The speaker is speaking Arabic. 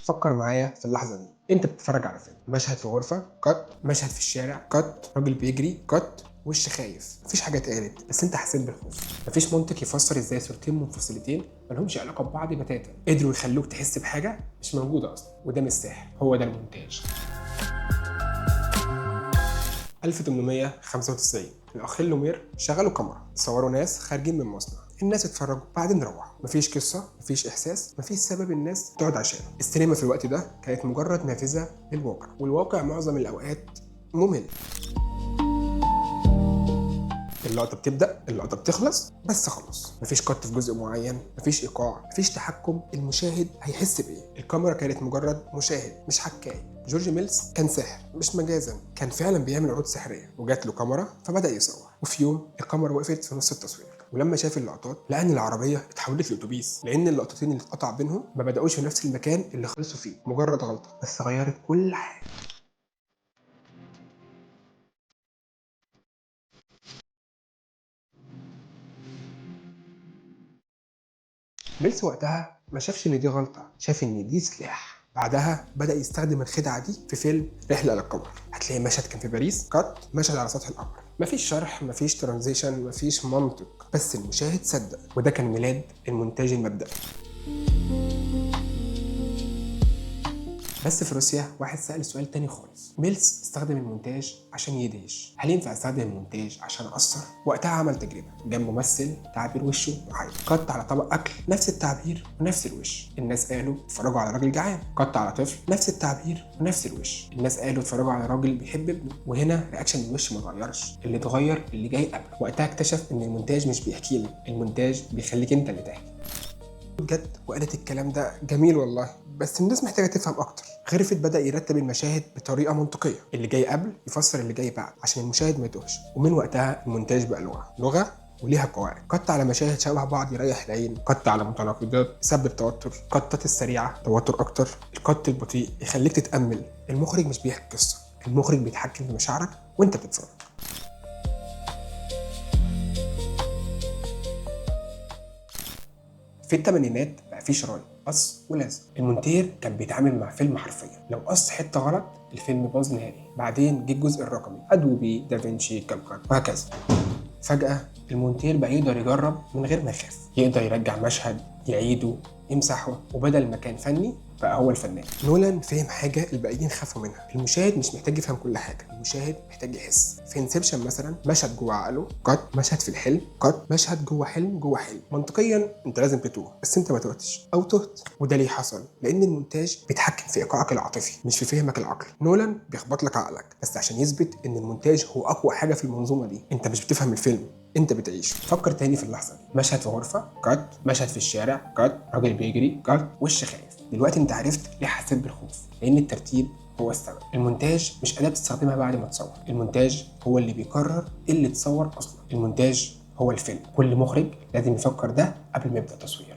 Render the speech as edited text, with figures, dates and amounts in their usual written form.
فكر معايا في اللحظه دي، انت بتتفرج على فيلم، مشهد في غرفه كات، مشهد في الشارع كات، راجل بيجري كات، وش خايف، مفيش حاجه اتقالت بس انت حسيت بالخوف. مفيش منطق يفسر ازاي صورتين منفصلتين مالهمش علاقه ببعض بتاتا قدروا يخلوك تحس بحاجه مش موجوده اصلا، وده مش سحر، هو ده المونتاج. 1895 الاخين لومير شغلوا كاميرا، صوروا ناس خارجين من مصنع، الناس اتفرجوا بعدين روحوا، مفيش قصه، مفيش احساس، مفيش سبب الناس تقعد عشانه. السينما في الوقت ده كانت مجرد نافذه للواقع، والواقع معظم الاوقات ممل. اللقطه بتبدا، اللقطه بتخلص، بس خلاص، مفيش قط في جزء معين، مفيش ايقاع، مفيش تحكم، المشاهد هيحس بايه؟ الكاميرا كانت مجرد مشاهد مش حكايه. جورج ميلز كان ساحر مش مجازا، كان فعلا بيعمل عروض سحريه، وجات له كاميرا فبدا يصور، وفي يوم الكاميرا وقفت في نص التصوير، ولما شاف اللقطات لقى ان العربيه اتحولت لاتوبيس، لان اللقطتين اللي اتقطع بينهم ما بداوش في نفس المكان اللي خلصوا فيه، مجرد غلطه بس غيرت كل حاجه. ميلز وقتها ما شافش ان دي غلطه، شاف ان دي سلاح. بعدها بدا يستخدم الخدعه دي في فيلم رحله للقمر. هتلاقي مشهد كان في باريس كات، مشهد على سطح القمر، مفيش شرح، مفيش ترانزيشن، مفيش منطق، بس المشاهد صدق، وده كان ميلاد المونتاج المبدئي. بس في روسيا واحد سأل سؤال تاني خالص، ميلز استخدم المونتاج عشان يدهش، هل ينفع استخدم المونتاج عشان اثر؟ وقتها عمل تجربه، جاب ممثل تعبير وشه محايد، قط على طبق اكل نفس التعبير ونفس الوش، الناس قالوا اتفرجوا على راجل جعان. قط على طفل نفس التعبير ونفس الوش، الناس قالوا اتفرجوا على راجل بيحب ابنه. وهنا رياكشن الوش ما اتغيرش، اللي اتغير اللي جاي قبل. وقتها اكتشف ان المونتاج مش بيحكي لي، المونتاج بيخليك انت اللي تحكي. بجد وقالت الكلام ده جميل والله، بس الناس محتاجه تفهم اكتر. غرفت بدا يرتب المشاهد بطريقه منطقيه، اللي جاي قبل يفسر اللي جاي بعد عشان المشاهد ما يتوهش. ومن وقتها المونتاج بقى لغه وليها قواعد. قط على مشاهد شبه بعض يريح العين، قط على متناقضات يسبب توتر، قطات السريعه توتر اكتر، القط البطيء يخليك تتامل. المخرج مش بيحكي قصه، المخرج بيتحكم في مشاعرك وانت بتتفرج. في الثمانينات بقى في شرايط قص ولزق، المونتير كان بيتعامل مع فيلم حرفيا، لو قص حته غلط الفيلم باظ نهائي. بعدين جه الجزء الرقمي، ادوبي، دافنشي، كاب كات، وهكذا. فجاه المونتير بقى يقدر يجرب من غير ما يخاف، يقدر يرجع مشهد، يعيده، يمسحه، وبدل ما كان فني بقى هو الفنان. نولان فهم حاجه الباقيين خافوا منها، المشاهد مش محتاج يفهم كل حاجه، المشاهد محتاج يحس. في انسبشن مثلا مشهد جوه عقله قط، مشهد في الحلم قط، مشهد جوه حلم جوه حلم. منطقيا انت لازم تتوه، بس انت ما توهتش او تهت. وده ليه حصل؟ لان المونتاج بيتحكم في ايقاعك العاطفي مش في فهمك العقلي. نولان بيخبط لك عقلك بس عشان يثبت ان المونتاج هو اقوى حاجه في المنظومه دي. انت مش بتفهم الفيلم، انت بتعيش. فكر تاني في اللحظه دي، مشهد في غرفه كات، مشهد في الشارع كات، راجل بيجري كات، وش خايف. دلوقتي انت عرفت ليه حسيت بالخوف، لان الترتيب هو السبب. المونتاج مش اداه تستخدمها بعد ما تصور، المونتاج هو اللي بيقرر ايه اللي تصور اصلا. المونتاج هو الفيلم، كل مخرج لازم يفكر ده قبل ما يبدا تصوير.